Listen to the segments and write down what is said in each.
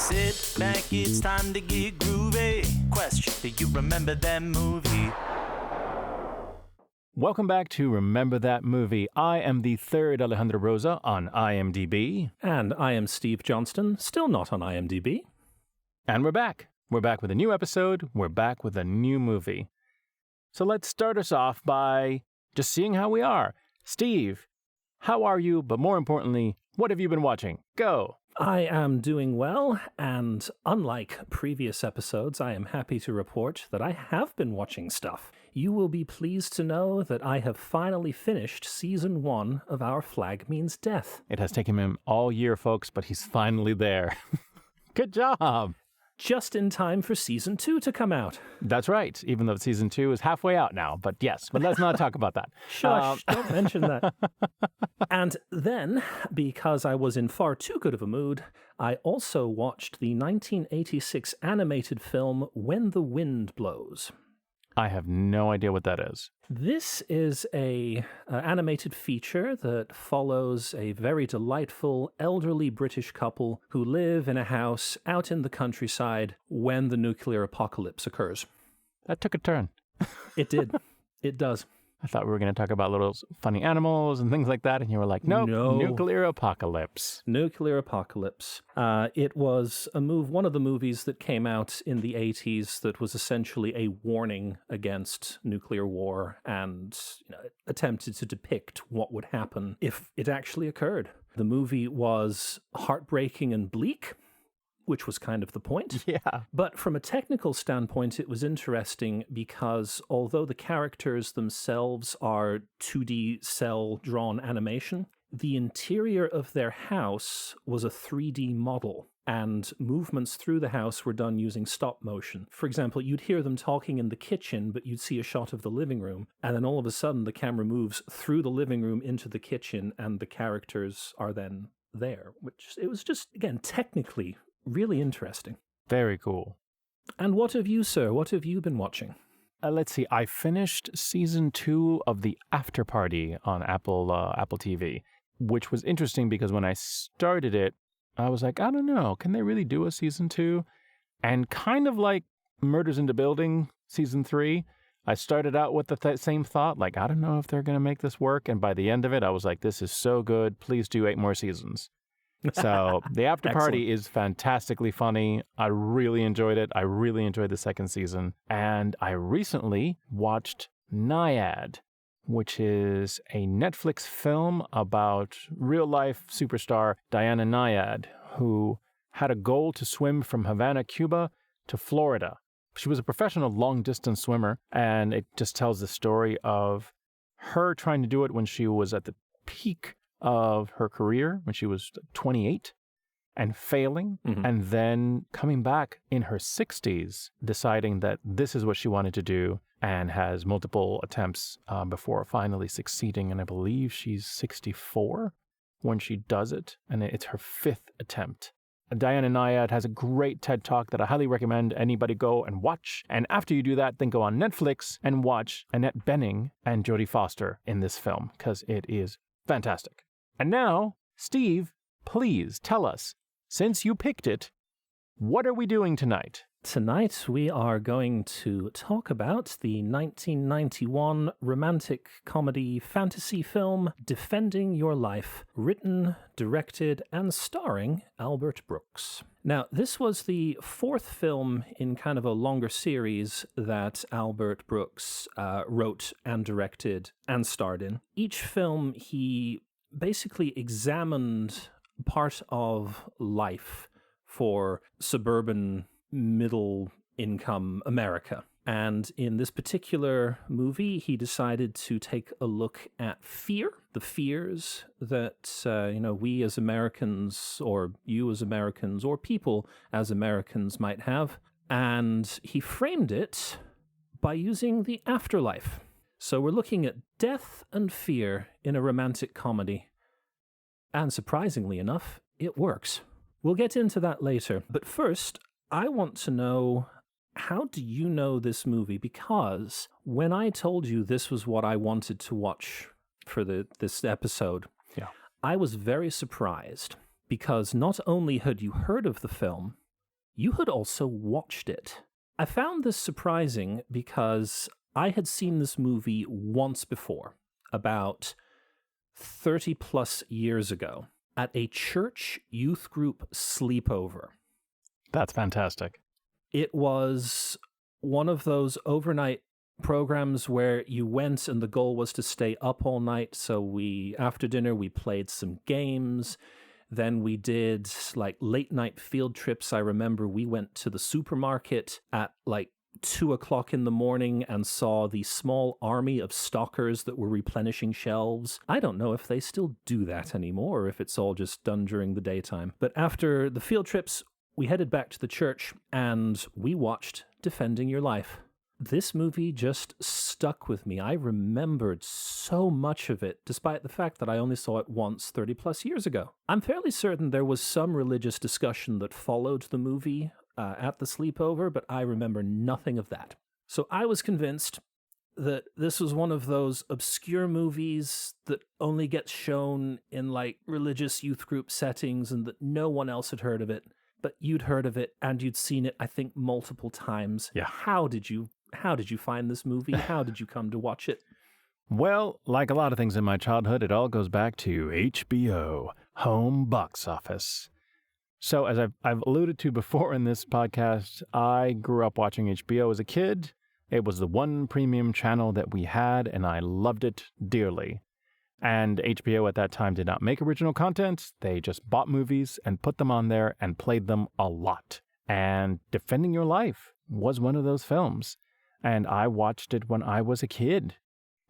Sit back, it's time to get groovy. Question, do you remember that movie? Welcome back to Remember That Movie. I am the third Alejandro Rosa on IMDb. And I am Steve Johnston, still not on IMDb. And we're back. We're back with a new episode. We're back with a new movie. So let's start us off by just seeing how we are. Steve, how are you? But more importantly, what have you been watching? Go! I am doing well, and unlike previous episodes, I am happy to report that I have been watching stuff. You will be pleased to know that I have finally finished Season 1 of Our Flag Means Death. It has taken him all year, folks, but he's finally there. Good job! Just in time for Season 2 to come out. That's right, even though Season 2 is halfway out now. But yes, but let's not talk about that. Shush, don't mention that. And then, because I was in far too good of a mood, I also watched the 1986 animated film When the Wind Blows. I have no idea what that is. This is a animated feature that follows a very delightful elderly British couple who live in a house out in the countryside when the nuclear apocalypse occurs. That took a turn. It did. It does. I thought we were going to talk about little funny animals and things like that, and you were like, nope, No. Nuclear apocalypse. Nuclear apocalypse. It was one of the movies that came out in the 80s that was essentially a warning against nuclear war and attempted to depict what would happen if it actually occurred. The movie was heartbreaking and bleak, which was kind of the point. Yeah. But from a technical standpoint, it was interesting because although the characters themselves are 2D cell-drawn animation, the interior of their house was a 3D model, and movements through the house were done using stop motion. For example, you'd hear them talking in the kitchen, but you'd see a shot of the living room, and then all of a sudden the camera moves through the living room into the kitchen, and the characters are then there, which it was just, again, technically really interesting. Very cool. And what have you, sir? What have you been watching? Let's see. I finished Season 2 of The After Party on Apple TV, which was interesting because when I started it, I was like, I don't know, can they really do a Season 2? And kind of like Murders in the Building Season 3, I started out with the same thought, like, I don't know if they're going to make this work. And by the end of it, I was like, this is so good. Please do 8 more seasons. So The After Party is fantastically funny. I really enjoyed it. I really enjoyed the second season. And I recently watched Nyad, which is a Netflix film about real-life superstar Diana Nyad, who had a goal to swim from Havana, Cuba to Florida. She was a professional long-distance swimmer, and it just tells the story of her trying to do it when she was at the peak of her career, when she was 28, and failing, and then coming back in her 60s, deciding that this is what she wanted to do, and has multiple attempts before finally succeeding. And I believe she's 64 when she does it, and it's her 5th attempt. Diana Nyad has a great TED Talk that I highly recommend anybody go and watch. And after you do that, then go on Netflix and watch Annette Bening and Jodie Foster in this film, because it is fantastic. And now, Steve, please tell us, since you picked it, what are we doing tonight? Tonight we are going to talk about the 1991 romantic comedy fantasy film Defending Your Life, written, directed, and starring Albert Brooks. Now, this was the 4th film in kind of a longer series that Albert Brooks wrote and directed and starred in. Each film he basically examined part of life for suburban middle-income America. And in this particular movie, he decided to take a look at fear, the fears that, we as Americans, or you as Americans, or people as Americans might have. And he framed it by using the afterlife. So we're looking at death and fear in a romantic comedy. And surprisingly enough, it works. We'll get into that later. But first, I want to know, how do you know this movie? Because when I told you this was what I wanted to watch for this episode, I was very surprised. Because not only had you heard of the film, you had also watched it. I found this surprising because I had seen this movie once before, about 30 plus years ago, at a church youth group sleepover. That's fantastic. It was one of those overnight programs where you went and the goal was to stay up all night. So after dinner, we played some games. Then we did like late night field trips. I remember we went to the supermarket at like 2:00 in the morning and saw the small army of stalkers that were replenishing shelves. I don't know if they still do that anymore or if it's all just done during the daytime. But after the field trips, we headed back to the church and we watched Defending Your Life. This movie just stuck with me. I remembered so much of it, despite the fact that I only saw it once 30 plus years ago. I'm fairly certain there was some religious discussion that followed the movie at the sleepover, but I remember nothing of that. So I was convinced that this was one of those obscure movies that only gets shown in like religious youth group settings and that no one else had heard of it, but you'd heard of it and you'd seen it, I think, multiple times. Yeah. How did you find this movie? How did you come to watch it? Well, like a lot of things in my childhood, it all goes back to HBO, home box office. So as I've alluded to before in this podcast, I grew up watching HBO as a kid. It was the one premium channel that we had, and I loved it dearly. And HBO at that time did not make original content. They just bought movies and put them on there and played them a lot. And Defending Your Life was one of those films. And I watched it when I was a kid.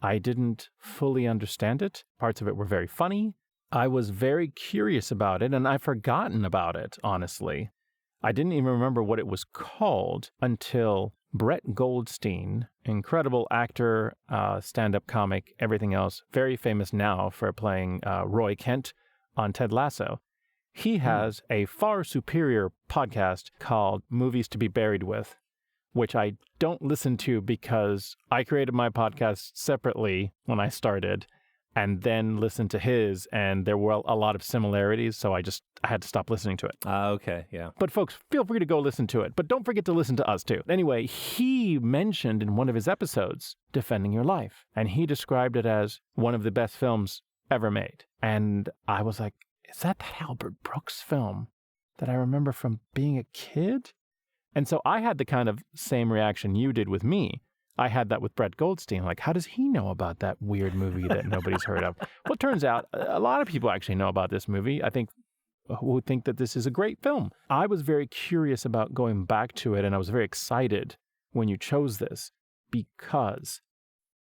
I didn't fully understand it. Parts of it were very funny. I was very curious about it, and I've forgotten about it, honestly. I didn't even remember what it was called until Brett Goldstein, incredible actor, stand-up comic, everything else, very famous now for playing Roy Kent on Ted Lasso. He has a far superior podcast called Movies to be Buried With, which I don't listen to because I created my podcast separately when I started and then listened to his, and there were a lot of similarities, so I had to stop listening to it. Okay, yeah. But folks, feel free to go listen to it, but don't forget to listen to us too. Anyway, he mentioned in one of his episodes Defending Your Life, and he described it as one of the best films ever made. And I was like, is that Albert Brooks film that I remember from being a kid? And so I had the kind of same reaction you did with me. I had that with Brett Goldstein. Like, how does he know about that weird movie that nobody's heard of? Well, it turns out a lot of people actually know about this movie. I think who think that this is a great film. I was very curious about going back to it, and I was very excited when you chose this because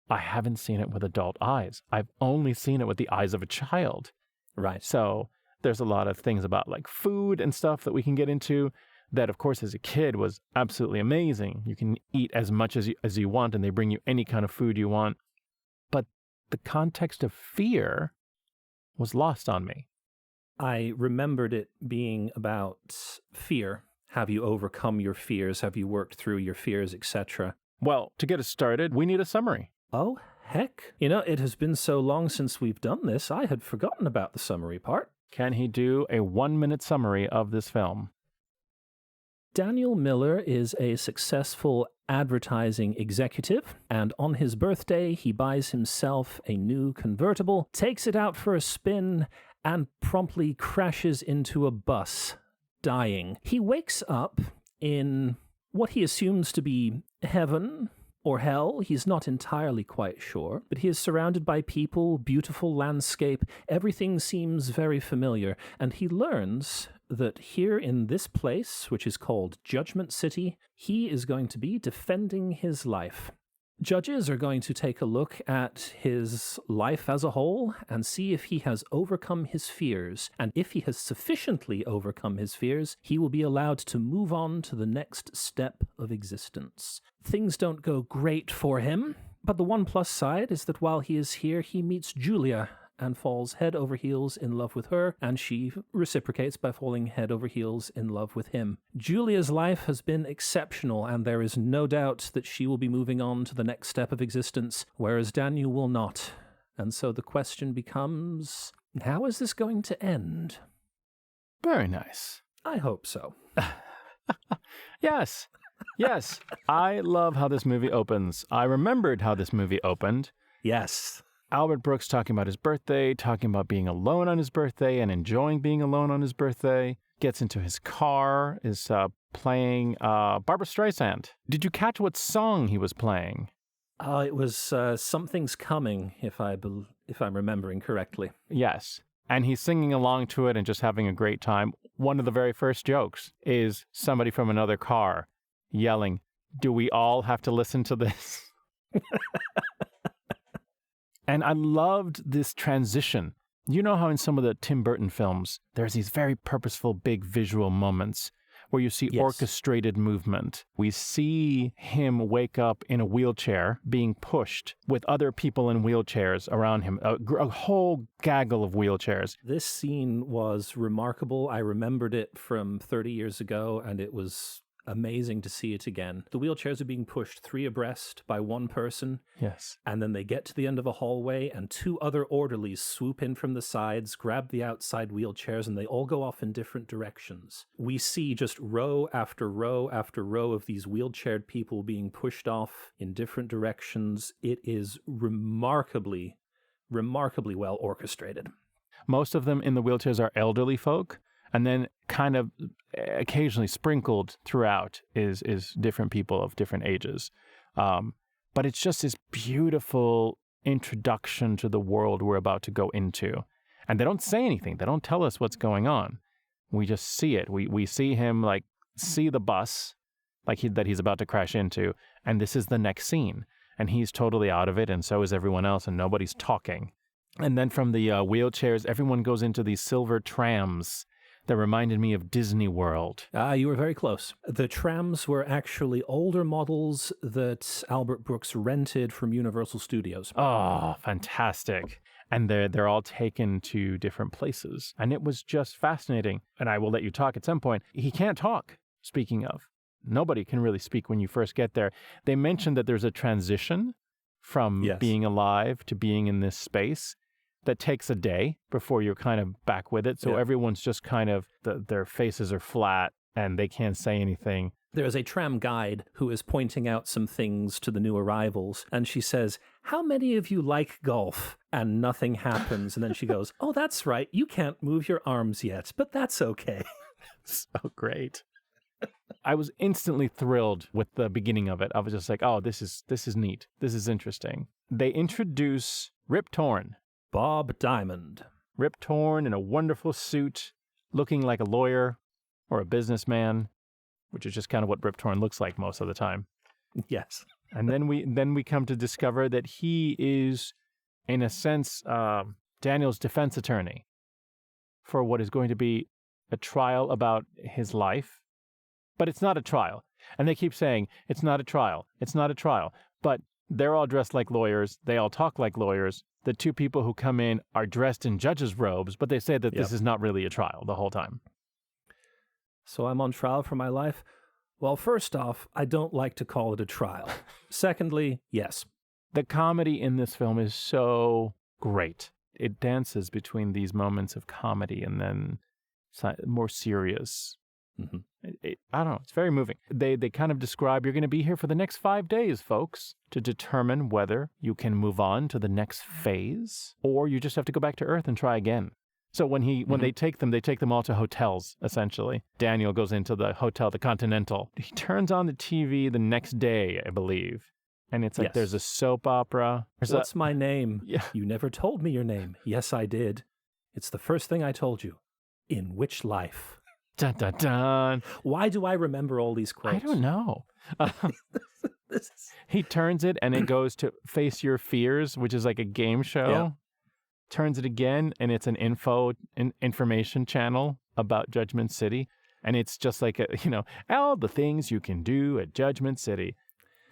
I haven't seen it with adult eyes. I've only seen it with the eyes of a child. Right. So there's a lot of things about like food and stuff that we can get into that, of course, as a kid was absolutely amazing. You can eat as much as you want, and they bring you any kind of food you want. But the context of fear was lost on me. I remembered it being about fear. Have you overcome your fears? Have you worked through your fears, etc.? Well, to get us started, we need a summary. Oh, heck. You know, it has been so long since we've done this, I had forgotten about the summary part. Can he do a 1-minute summary of this film? Daniel Miller is a successful advertising executive, and on his birthday, he buys himself a new convertible, takes it out for a spin, and promptly crashes into a bus, dying. He wakes up in what he assumes to be heaven or hell. He's not entirely quite sure, but he is surrounded by people, beautiful landscape. Everything seems very familiar, and he learns that here in this place, which is called Judgement City, he is going to be defending his life. Judges are going to take a look at his life as a whole and see if he has overcome his fears. And if he has sufficiently overcome his fears, he will be allowed to move on to the next step of existence. Things don't go great for him, but the one plus side is that while he is here, he meets Julia and falls head over heels in love with her, and she reciprocates by falling head over heels in love with him. Julia's life has been exceptional, and there is no doubt that she will be moving on to the next step of existence, whereas Daniel will not. And so the question becomes, how is this going to end? Very nice. I hope so. Yes. Yes. I love how this movie opens. I remembered how this movie opened. Yes. Albert Brooks talking about his birthday, talking about being alone on his birthday and enjoying being alone on his birthday. Gets into his car, is playing Barbra Streisand. Did you catch what song he was playing? It was Something's Coming, if I'm remembering correctly. Yes. And he's singing along to it and just having a great time. One of the very first jokes is somebody from another car yelling, "Do we all have to listen to this?" And I loved this transition. You know how in some of the Tim Burton films, there's these very purposeful, big visual moments where you see orchestrated movement. We see him wake up in a wheelchair being pushed with other people in wheelchairs around him, a whole gaggle of wheelchairs. This scene was remarkable. I remembered it from 30 years ago, and it was amazing to see it again. The wheelchairs are being pushed 3 abreast by one person. Yes. And then they get to the end of a hallway, and 2 other orderlies swoop in from the sides, grab the outside wheelchairs, and they all go off in different directions. We see just row after row after row of these wheelchaired people being pushed off in different directions. It is remarkably well orchestrated. Most of them in the wheelchairs are elderly folk. And then kind of occasionally sprinkled throughout is different people of different ages. But it's just this beautiful introduction to the world we're about to go into. And they don't say anything. They don't tell us what's going on. We just see it. We see him see the bus that he's about to crash into. And this is the next scene. And he's totally out of it. And so is everyone else. And nobody's talking. And then from the wheelchairs, everyone goes into these silver trams that reminded me of Disney World. You were very close. The trams were actually older models that Albert Brooks rented from Universal Studios. Oh, fantastic. And they're all taken to different places. And it was just fascinating. And I will let you talk at some point. He can't talk, speaking of. Nobody can really speak when you first get there. They mentioned that there's a transition from being alive to being in this space that takes a day before you're kind of back with it. So everyone's just kind of, their faces are flat and they can't say anything. There is a tram guide who is pointing out some things to the new arrivals, and she says, "How many of you like golf?" And nothing happens. And then she goes, "Oh, that's right. You can't move your arms yet, but that's okay." So great. I was instantly thrilled with the beginning of it. I was just like, oh, this is neat. This is interesting. They introduce Rip Torn. Bob Diamond. Rip Torn in a wonderful suit, looking like a lawyer or a businessman, which is just kind of what Rip Torn looks like most of the time. Yes. And then we come to discover that he is, in a sense, Daniel's defense attorney for what is going to be a trial about his life. But it's not a trial. And they keep saying, it's not a trial. It's not a trial. But they're all dressed like lawyers. They all talk like lawyers. The 2 people who come in are dressed in judges' robes, but they say that this is not really a trial the whole time. So I'm on trial for my life? Well, first off, I don't like to call it a trial. Secondly, yes. The comedy in this film is so great. It dances between these moments of comedy and then more serious. Mm-hmm. I don't know. It's very moving. They kind of describe, you're going to be here for the next 5 days, folks, to determine whether you can move on to the next phase or you just have to go back to Earth and try again. So when they take them all to hotels, essentially. Daniel goes into the hotel, the Continental. He turns on the TV the next day, I believe. And it's like there's a soap opera. What's my name? Yeah. You never told me your name. Yes, I did. It's the first thing I told you. In which life? Dun, dun, dun. Why do I remember all these quotes? I don't know. He turns it and it goes to Face Your Fears, which is like a game show. Yeah. Turns it again and it's an information channel about Judgment City. And it's just like, all the things you can do at Judgment City.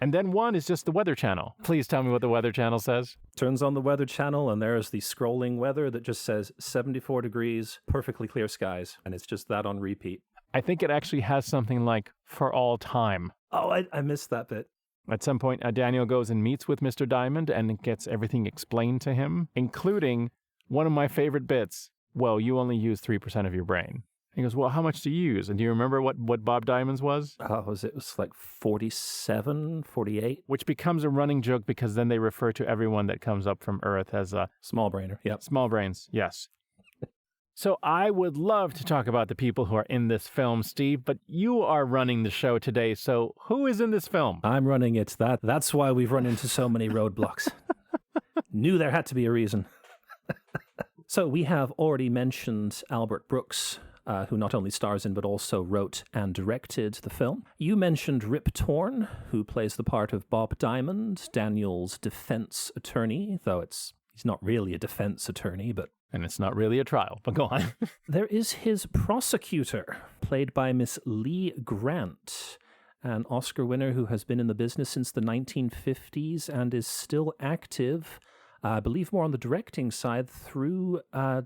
And then one is just the Weather Channel. Please tell me what the Weather Channel says. Turns on the Weather Channel, and there's the scrolling weather that just says 74 degrees, perfectly clear skies, and it's just that on repeat. I think it actually has something like for all time. Oh, I missed that bit. At some point, Daniel goes and meets with Mr. Diamond and gets everything explained to him, including one of my favorite bits. Well, you only use 3% of your brain. He goes, well, how much do you use? And do you remember what Bob Diamond's was? It was like 47, 48. Which becomes a running joke because then they refer to everyone that comes up from Earth as a small brainer. Yep. Small brains, yes. So I would love to talk about the people who are in this film, Steve, but you are running the show today. So who is in this film? I'm running it. That's why we've run into so many roadblocks. Knew there had to be a reason. So we have already mentioned Albert Brooks, who not only stars in but also wrote and directed the film. You mentioned Rip Torn, who plays the part of Bob Diamond, Daniel's defense attorney, though he's not really a defense attorney, but... And it's not really a trial, but go on. There is his prosecutor, played by Miss Lee Grant, an Oscar winner who has been in the business since the 1950s and is still active, I believe more on the directing side, through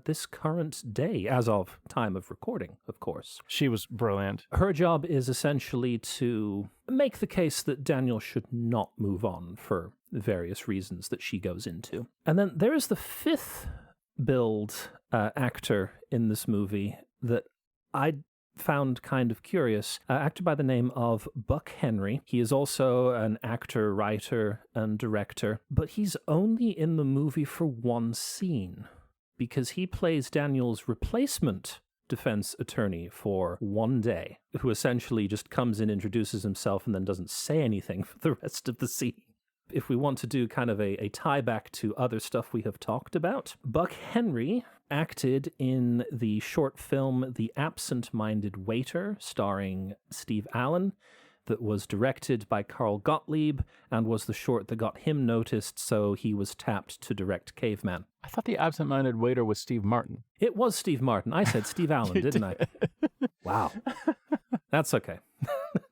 this current day, as of time of recording, of course. She was brilliant. Her job is essentially to make the case that Daniel should not move on for various reasons that she goes into. And then there is the fifth billed actor in this movie that I found kind of curious, actor by the name of Buck Henry. He is also an actor, writer, and director, but he's only in the movie for one scene because he plays Daniel's replacement defense attorney for one day, who essentially just comes in, introduces himself, and then doesn't say anything for the rest of the scene. If we want to do kind of a tie back to other stuff we have talked about, Buck Henry acted in the short film The Absent-Minded Waiter, starring Steve Allen, that was directed by Carl Gottlieb and was the short that got him noticed, so he was tapped to direct Caveman. I thought The Absent-Minded Waiter was Steve Martin. It was Steve Martin. I said Steve Allen, didn't I? Wow. That's okay.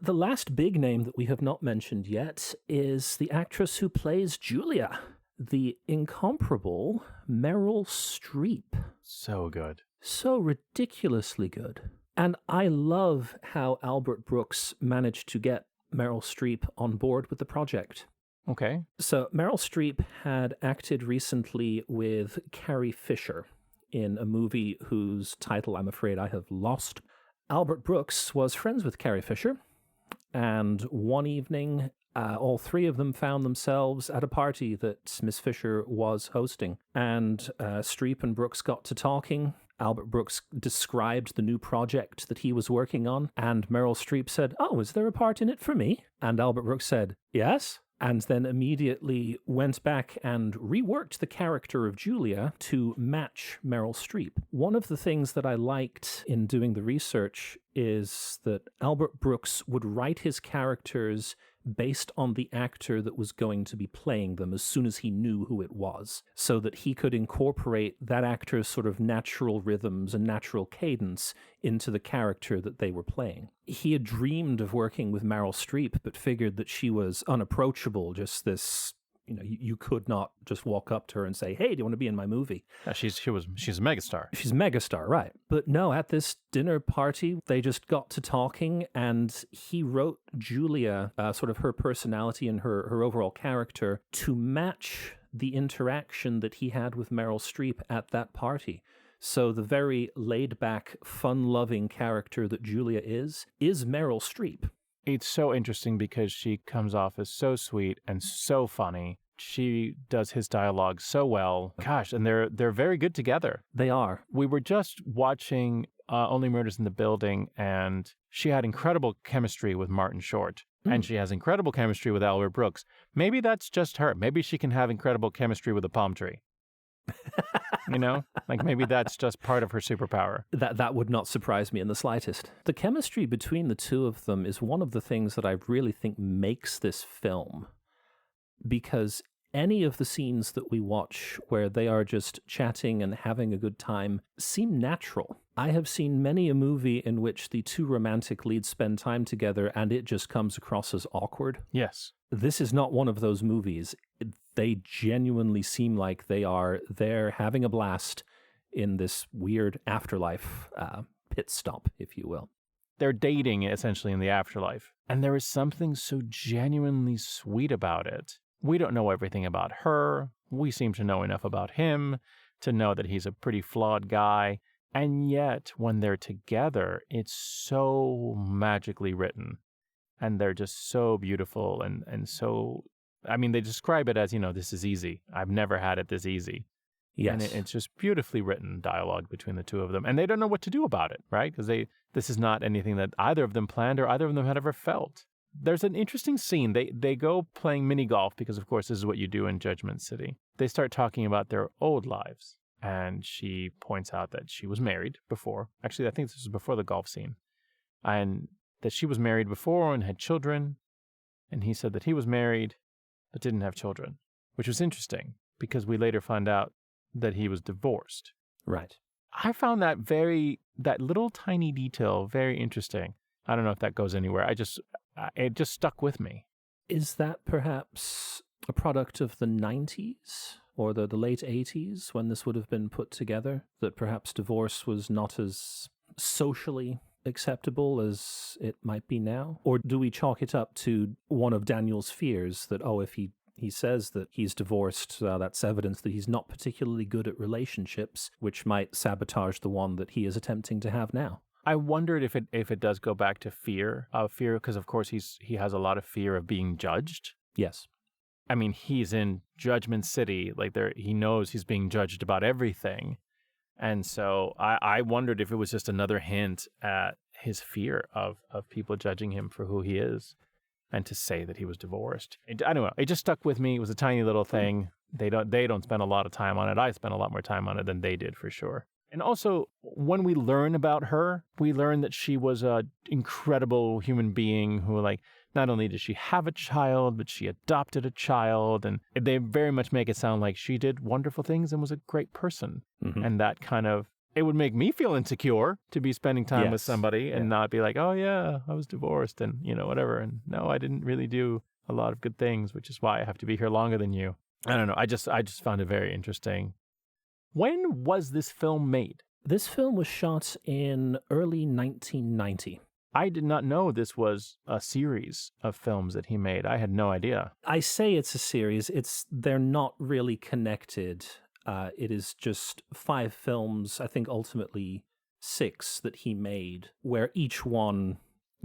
The last big name that we have not mentioned yet is the actress who plays Julia, the incomparable Meryl Streep. So good. So ridiculously good. And I love how Albert Brooks managed to get Meryl Streep on board with the project. Okay. So Meryl Streep had acted recently with Carrie Fisher in a movie whose title I'm afraid I have lost. Albert Brooks was friends with Carrie Fisher, and one evening, all three of them found themselves at a party that Miss Fisher was hosting, and Streep and Brooks got to talking. Albert Brooks described the new project that he was working on, and Meryl Streep said, "Oh, is there a part in it for me?" And Albert Brooks said, "Yes," and then immediately went back and reworked the character of Julia to match Meryl Streep. One of the things that I liked in doing the research is that Albert Brooks would write his characters based on the actor that was going to be playing them as soon as he knew who it was, so that he could incorporate that actor's sort of natural rhythms and natural cadence into the character that they were playing. He had dreamed of working with Meryl Streep, but figured that she was unapproachable, just this, you could not just walk up to her and say, "Hey, do you want to be in my movie?" Yeah, she's a megastar. She's a megastar, right. But no, at this dinner party, they just got to talking, and he wrote Julia, sort of her personality and her overall character, to match the interaction that he had with Meryl Streep at that party. So the very laid-back, fun-loving character that Julia is Meryl Streep. It's so interesting because she comes off as so sweet and so funny. She does his dialogue so well. Gosh, and they're very good together. They are. We were just watching Only Murders in the Building, and she had incredible chemistry with Martin Short. And she has incredible chemistry with Albert Brooks. Maybe that's just her. Maybe she can have incredible chemistry with a palm tree. Like maybe that's just part of her superpower. That would not surprise me in the slightest. The chemistry between the two of them is one of the things that I really think makes this film, because any of the scenes that we watch where they are just chatting and having a good time seem natural. I have seen many a movie in which the two romantic leads spend time together and it just comes across as awkward. Yes. This is not one of those movies. They genuinely seem like they are there having a blast in this weird afterlife pit stop, if you will. They're dating, essentially, in the afterlife. And there is something so genuinely sweet about it. We don't know everything about her. We seem to know enough about him to know that he's a pretty flawed guy. And yet, when they're together, it's so magically written. And they're just so beautiful and so, I mean, they describe it as, this is easy. I've never had it this easy. Yes. And it's just beautifully written dialogue between the two of them. And they don't know what to do about it, right? Because this is not anything that either of them planned or either of them had ever felt. There's an interesting scene. They go playing mini golf because, of course, this is what you do in Judgment City. They start talking about their old lives. And she points out that she was married before. Actually, I think this was before the golf scene. And that she was married before and had children. And he said that he was married but didn't have children, which was interesting because we later found out that he was divorced. Right. I found that little tiny detail very interesting. I don't know if that goes anywhere. It just stuck with me. Is that perhaps a product of the 90s? Or the late 80s, when this would have been put together, that perhaps divorce was not as socially acceptable as it might be now? Or do we chalk it up to one of Daniel's fears that, if he says that he's divorced, that's evidence that he's not particularly good at relationships, which might sabotage the one that he is attempting to have now? I wondered if it does go back to fear, because of course he has a lot of fear of being judged. Yes. I mean, he's in Judgment City, he knows he's being judged about everything. And so I wondered if it was just another hint at his fear of people judging him for who he is and to say that he was divorced. I don't know. It just stuck with me. It was a tiny little thing. They don't spend a lot of time on it. I spent a lot more time on it than they did for sure. And also, when we learn about her, we learn that she was an incredible human being who, not only did she have a child, but she adopted a child. And they very much make it sound like she did wonderful things and was a great person. Mm-hmm. And that it would make me feel insecure to be spending time with somebody and not be like, oh yeah, I was divorced and, whatever. And no, I didn't really do a lot of good things, which is why I have to be here longer than you. I don't know. I just found it very interesting. When was this film made? This film was shot in early 1990. I did not know this was a series of films that he made. I had no idea. I say it's a series. They're not really connected. It is just 5 films, I think ultimately 6 that he made, where each one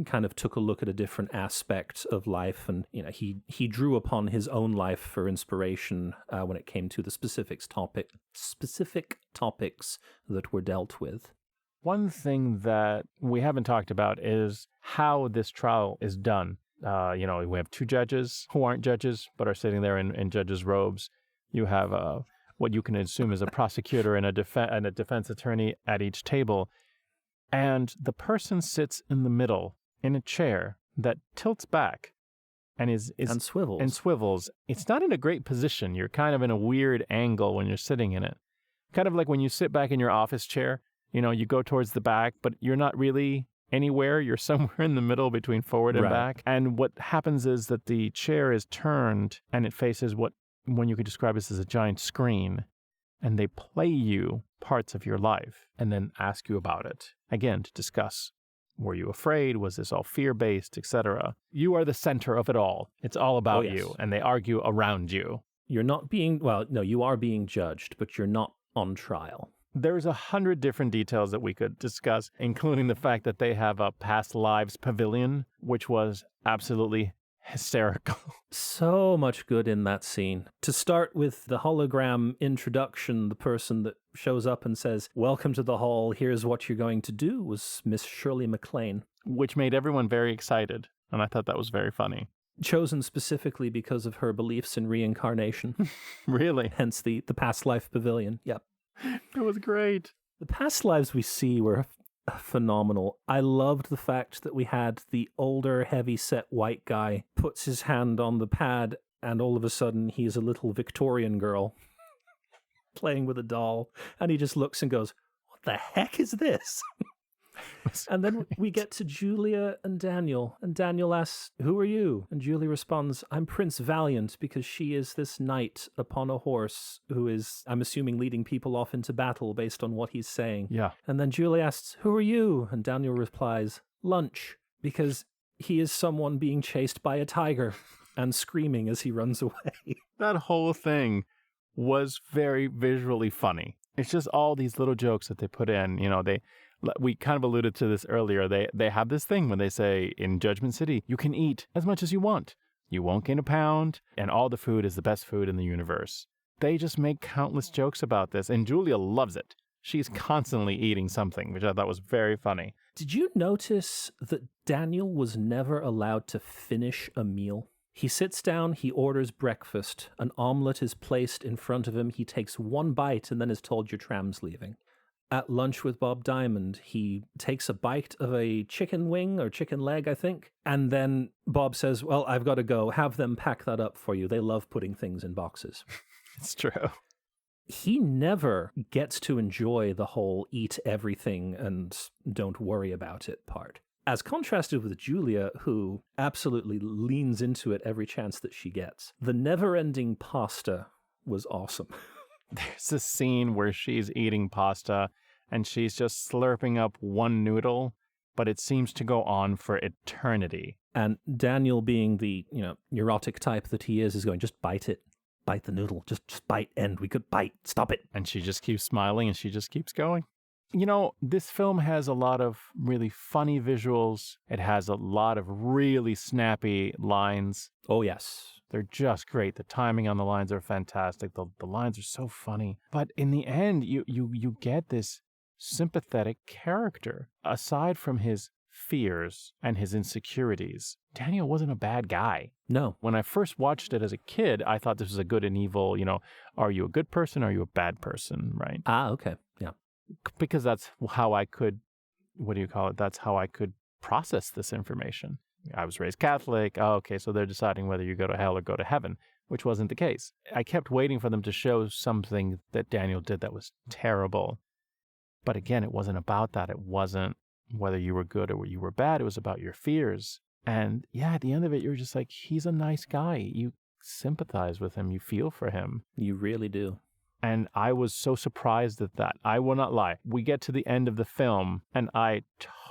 kind of took a look at a different aspect of life. And, he drew upon his own life for inspiration when it came to the specific topics that were dealt with. One thing that we haven't talked about is how this trial is done. We have 2 judges who aren't judges, but are sitting there in judges' robes. You have what you can assume is a prosecutor and a defense attorney at each table. And the person sits in the middle in a chair that tilts back and and swivels. It's not in a great position. You're kind of in a weird angle when you're sitting in it. Kind of like when you sit back in your office chair, you go towards the back, but you're not really anywhere. You're somewhere in the middle between forward and back. And what happens is that the chair is turned and it faces when you could describe this as a giant screen. And they play you parts of your life and then ask you about it. Again, to discuss. Were you afraid? Was this all fear-based, etc.? You are the center of it all. It's all about you, and they argue around you. You're not you are being judged, but you're not on trial. There's 100 different details that we could discuss, including the fact that they have a past lives pavilion, which was absolutely hysterical. So much good in that scene. To start with the hologram introduction, the person that shows up and says, "Welcome to the hall, here's what you're going to do," was Miss Shirley MacLaine. Which made everyone very excited, and I thought that was very funny. Chosen specifically because of her beliefs in reincarnation. Really? Hence the past life pavilion. Yep. It was great. The past lives we see were phenomenal. I loved the fact that we had the older, heavy-set white guy puts his hand on the pad and all of a sudden he's a little Victorian girl playing with a doll, and he just looks and goes, "What the heck is this?" And then we get to Julia and Daniel asks, "Who are you?" And Julia responds, "I'm Prince Valiant," because she is this knight upon a horse who is, I'm assuming, leading people off into battle based on what he's saying. Yeah. And then Julia asks, "Who are you?" And Daniel replies, "Lunch," because he is someone being chased by a tiger and screaming as he runs away. That whole thing was very visually funny. It's just all these little jokes that they put in. We kind of alluded to this earlier. They have this thing when they say in Judgment City, you can eat as much as you want. You won't gain a pound, and all the food is the best food in the universe. They just make countless jokes about this, and Julia loves it. She's constantly eating something, which I thought was very funny. Did you notice that Daniel was never allowed to finish a meal? He sits down, he orders breakfast, an omelette is placed in front of him, he takes one bite and then is told your tram's leaving. At lunch with Bob Diamond, he takes a bite of a chicken wing or chicken leg, I think, and then Bob says, well, I've got to go, have them pack that up for you. They love putting things in boxes. It's true. He never gets to enjoy the whole eat everything and don't worry about it part. As contrasted with Julia, who absolutely leans into it every chance that she gets. The never-ending pasta was awesome. There's a scene where she's eating pasta and she's just slurping up one noodle, but it seems to go on for eternity. And Daniel, being the, neurotic type that he is going, just bite it. Bite the noodle. Just bite, end. We could bite. Stop it. And she just keeps smiling and she just keeps going. This film has a lot of really funny visuals. It has a lot of really snappy lines. Oh, yes. They're just great. The timing on the lines are fantastic. The lines are so funny. But in the end, you get this sympathetic character. Aside from his fears and his insecurities, Daniel wasn't a bad guy. No. When I first watched it as a kid, I thought this was a good and evil, are you a good person or are you a bad person, right? Ah, okay. Yeah. Because that's how I could, that's how I could process this information. I was raised Catholic. Oh, okay, so they're deciding whether you go to hell or go to heaven, which wasn't the case. I kept waiting for them to show something that Daniel did that was terrible. But again, it wasn't about that. It wasn't whether you were good or you were bad. It was about your fears. And yeah, at the end of it, you're just like, he's a nice guy. You sympathize with him. You feel for him. You really do. And I was so surprised at that. I will not lie. We get to the end of the film, and I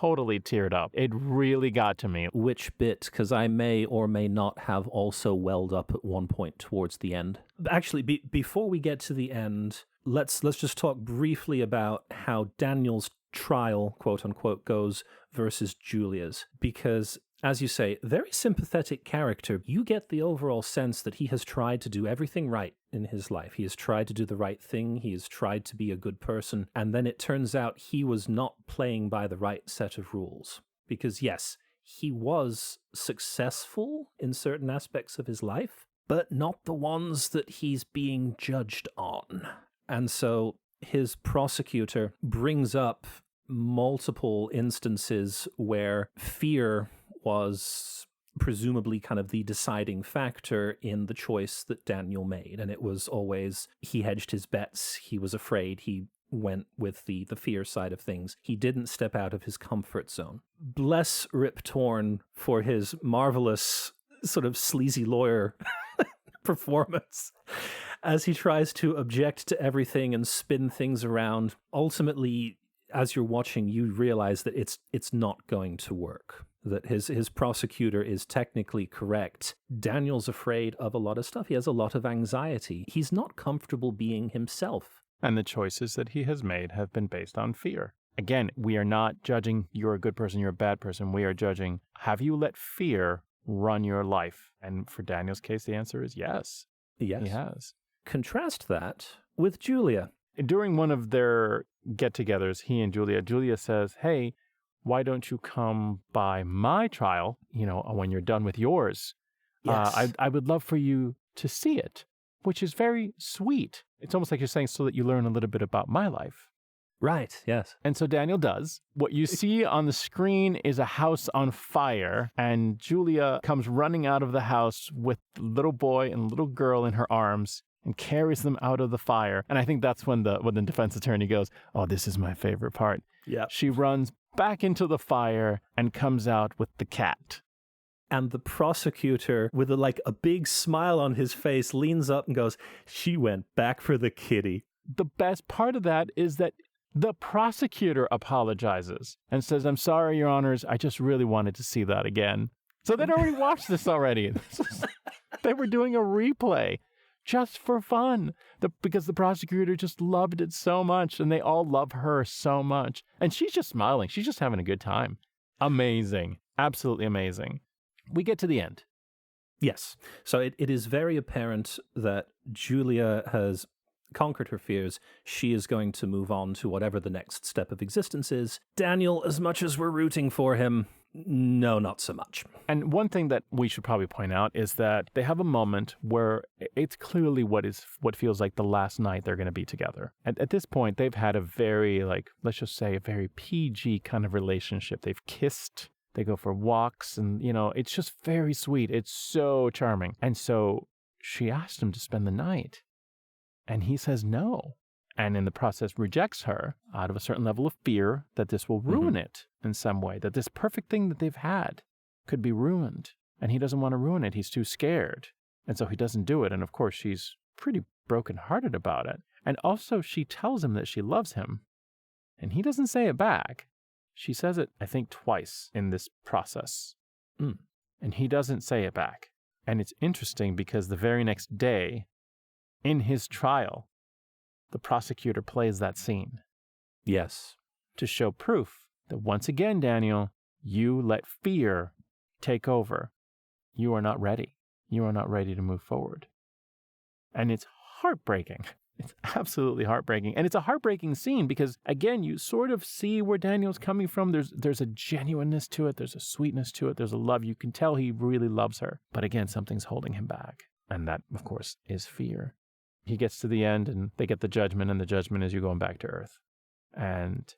totally teared up. It really got to me. Which bit? Because I may or may not have also welled up at one point towards the end. Actually, before we get to the end, let's just talk briefly about how Daniel's trial, quote unquote, goes versus Julia's. Because, as you say, very sympathetic character. You get the overall sense that he has tried to do everything right in his life. He has tried to do the right thing. He has tried to be a good person. And then it turns out he was not playing by the right set of rules. Because yes, he was successful in certain aspects of his life, but not the ones that he's being judged on. And so his prosecutor brings up multiple instances where fear was presumably kind of the deciding factor in the choice that Daniel made. And it was always, he hedged his bets, he was afraid, he went with the fear side of things. He didn't step out of his comfort zone. Bless Rip Torn for his marvelous sort of sleazy lawyer performance as he tries to object to everything and spin things around. Ultimately, as you're watching, you realize that it's not going to work, that his prosecutor is technically correct. Daniel's afraid of a lot of stuff. He has a lot of anxiety. He's not comfortable being himself. And the choices that he has made have been based on fear. Again, we are not judging you're a good person, you're a bad person. We are judging, have you let fear run your life? And for Daniel's case, the answer is yes. Yes. He has. Contrast that with Julia. During one of their get-togethers, he and Julia says, hey, why don't you come by my trial, when you're done with yours? Yes. I would love for you to see it, which is very sweet. It's almost like you're saying so that you learn a little bit about my life. Right, yes. And so Daniel does. What you see on the screen is a house on fire, and Julia comes running out of the house with the little boy and little girl in her arms and carries them out of the fire. And I think that's when the defense attorney goes, oh, this is my favorite part. Yeah. She runs back into the fire and comes out with the cat. And the prosecutor, with a big smile on his face, leans up and goes, she went back for the kitty. The best part of that is that the prosecutor apologizes and says, I'm sorry, Your Honors, I just really wanted to see that again. So they'd already watched this already. They were doing a replay. just for fun. Because the prosecutor just loved it so much, and they all love her so much. And she's just smiling. She's just having a good time. Amazing. Absolutely amazing. We get to the end. Yes. So it is very apparent that Julia has conquered her fears. She is going to move on to whatever the next step of existence is. Daniel, as much as we're rooting for him, no, not so much. And one thing that we should probably point out is that they have a moment where it's clearly what feels like the last night they're going to be together. At this point, they've had a very, let's just say, a very PG kind of relationship. They've kissed, they go for walks, and, it's just very sweet. It's so charming. And so she asked him to spend the night, and he says no. And in the process rejects her out of a certain level of fear that this will ruin it in some way, that this perfect thing that they've had could be ruined. And he doesn't want to ruin it. He's too scared. And so he doesn't do it. And of course, she's pretty brokenhearted about it. And also, she tells him that she loves him. And he doesn't say it back. She says it, I think, twice in this process. And he doesn't say it back. And it's interesting because the very next day, in his trial, the prosecutor plays that scene. Yes. To show proof that once again, Daniel, you let fear take over. You are not ready. You are not ready to move forward. And it's heartbreaking. It's absolutely heartbreaking. And it's a heartbreaking scene because, again, you sort of see where Daniel's coming from. There's a genuineness to it. There's a sweetness to it. There's a love. You can tell he really loves her. But again, something's holding him back. And that, of course, is fear. He gets to the end and they get the judgment, and the judgment is you going back to Earth. And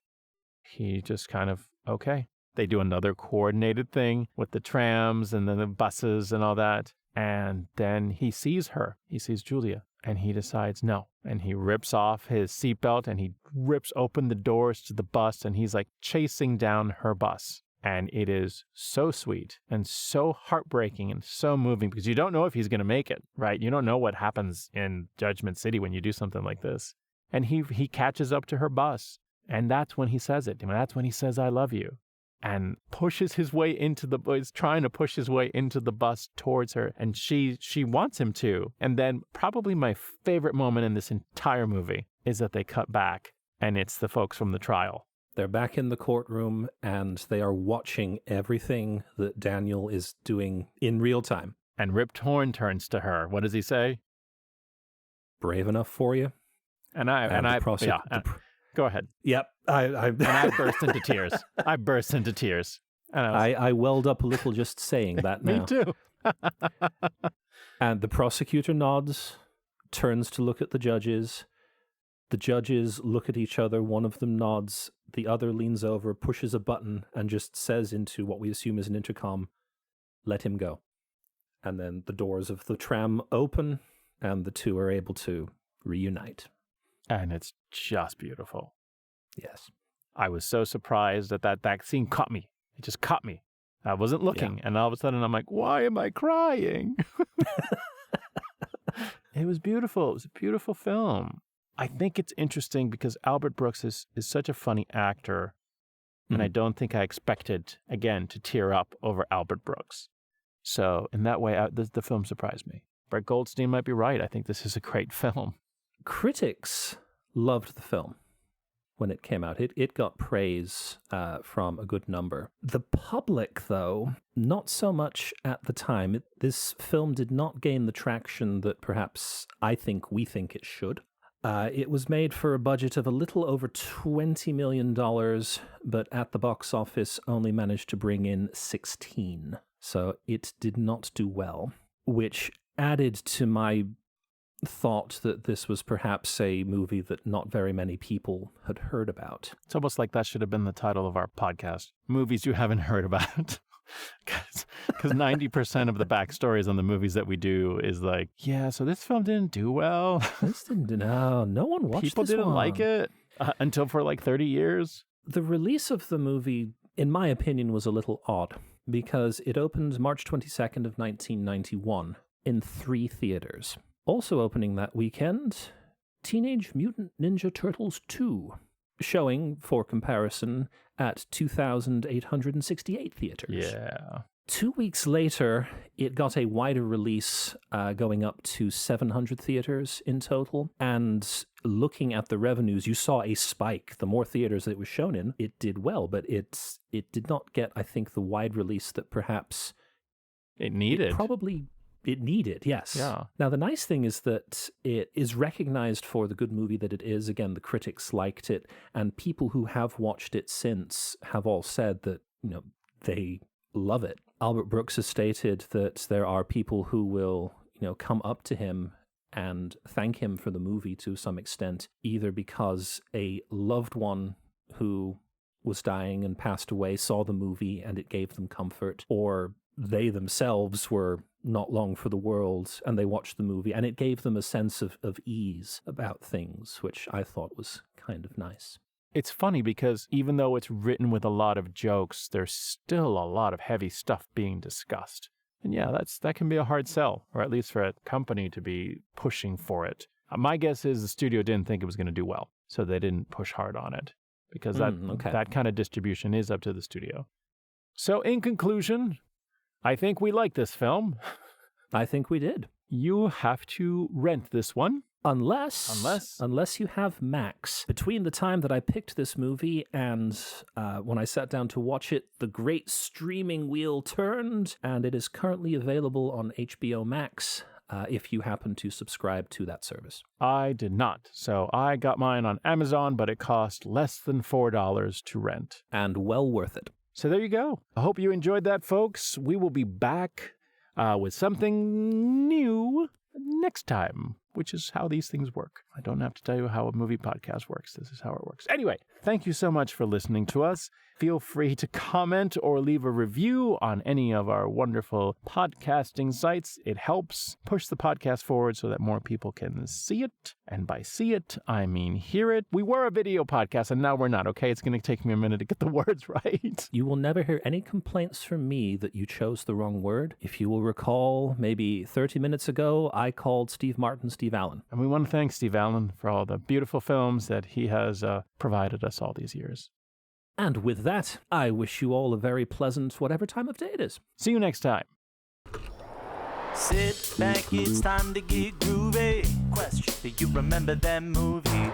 he just kind of, okay. They do another coordinated thing with the trams and then the buses and all that. And then he sees her. He sees Julia. And he decides no. And he rips off his seatbelt and he rips open the doors to the bus, and he's like chasing down her bus. And it is so sweet and so heartbreaking and so moving because you don't know if he's going to make it, right? You don't know what happens in Judgment City when you do something like this. And he catches up to her bus, and that's when he says it. And that's when he says, I love you, and pushes his way is trying to push his way into the bus towards her. And she wants him to. And then probably my favorite moment in this entire movie is that they cut back, and it's the folks from the trial. They're back in the courtroom, and they are watching everything that Daniel is doing in real time. And Rip Torn turns to her. What does he say? Brave enough for you. Go ahead. Yep. And I burst into tears. I burst into tears. And I welled up a little just saying that now. Me too. And the prosecutor nods, turns to look at the judges. The judges look at each other. One of them nods. The other leans over, pushes a button, and just says into what we assume is an intercom, let him go. And then the doors of the tram open, and the two are able to reunite. And it's just beautiful. Yes. I was so surprised that scene caught me. It just caught me. I wasn't looking. Yeah. And all of a sudden, I'm like, why am I crying? It was beautiful. It was a beautiful film. I think it's interesting because Albert Brooks is such a funny actor, and I don't think I expected, again, to tear up over Albert Brooks. So in that way, the film surprised me. Brett Goldstein might be right. I think this is a great film. Critics loved the film when it came out. It got praise from a good number. The public, though, not so much at the time. This film did not gain the traction that perhaps we think it should. It was made for a budget of a little over $20 million, but at the box office only managed to bring in 16. So it did not do well, which added to my thought that this was perhaps a movie that not very many people had heard about. It's almost like that should have been the title of our podcast, Movies You Haven't Heard About. Because 90% of the backstories on the movies that we do is like, yeah, so this film didn't do well. No one watched People this didn't one. like it until for like 30 years. The release of the movie, in my opinion, was a little odd because it opened March 22nd of 1991 in 3 theaters. Also opening that weekend, Teenage Mutant Ninja Turtles 2, showing, for comparison, at 2,868 theaters. Yeah. 2 weeks later, it got a wider release, going up to 700 theaters in total. And looking at the revenues, you saw a spike. The more theaters that it was shown in, it did well, but it did not get, I think, the wide release that perhaps it needed. It needed, yes. Yeah. Now, the nice thing is that it is recognized for the good movie that it is. Again, the critics liked it, and people who have watched it since have all said that, they love it. Albert Brooks has stated that there are people who will, come up to him and thank him for the movie to some extent, either because a loved one who was dying and passed away saw the movie and it gave them comfort, or they themselves were not long for the world and they watched the movie and it gave them a sense of ease about things, which I thought was kind of nice. It's funny because even though it's written with a lot of jokes, there's still a lot of heavy stuff being discussed. And yeah, that can be a hard sell, or at least for a company to be pushing for it. My guess is the studio didn't think it was going to do well, so they didn't push hard on it, because that kind of distribution is up to the studio. So in conclusion, I think we like this film. I think we did. You have to rent this one. Unless you have Max. Between the time that I picked this movie and when I sat down to watch it, the great streaming wheel turned, and it is currently available on HBO Max if you happen to subscribe to that service. I did not. So I got mine on Amazon, but it cost less than $4 to rent. And well worth it. So there you go. I hope you enjoyed that, folks. We will be back with something new next time, which is how these things work. I don't have to tell you how a movie podcast works. This is how it works. Anyway, thank you so much for listening to us. Feel free to comment or leave a review on any of our wonderful podcasting sites. It helps push the podcast forward so that more people can see it. And by see it, I mean hear it. We were a video podcast, and now we're not, okay? It's going to take me a minute to get the words right. You will never hear any complaints from me that you chose the wrong word. If you will recall, maybe 30 minutes ago, I called Steve Martin Steve Allen. And we want to thank Steve Allen for all the beautiful films that he has provided us all these years. And with that, I wish you all a very pleasant whatever time of day it is. See you next time. Sit back, it's time to get groovy. Question, do you remember that movie?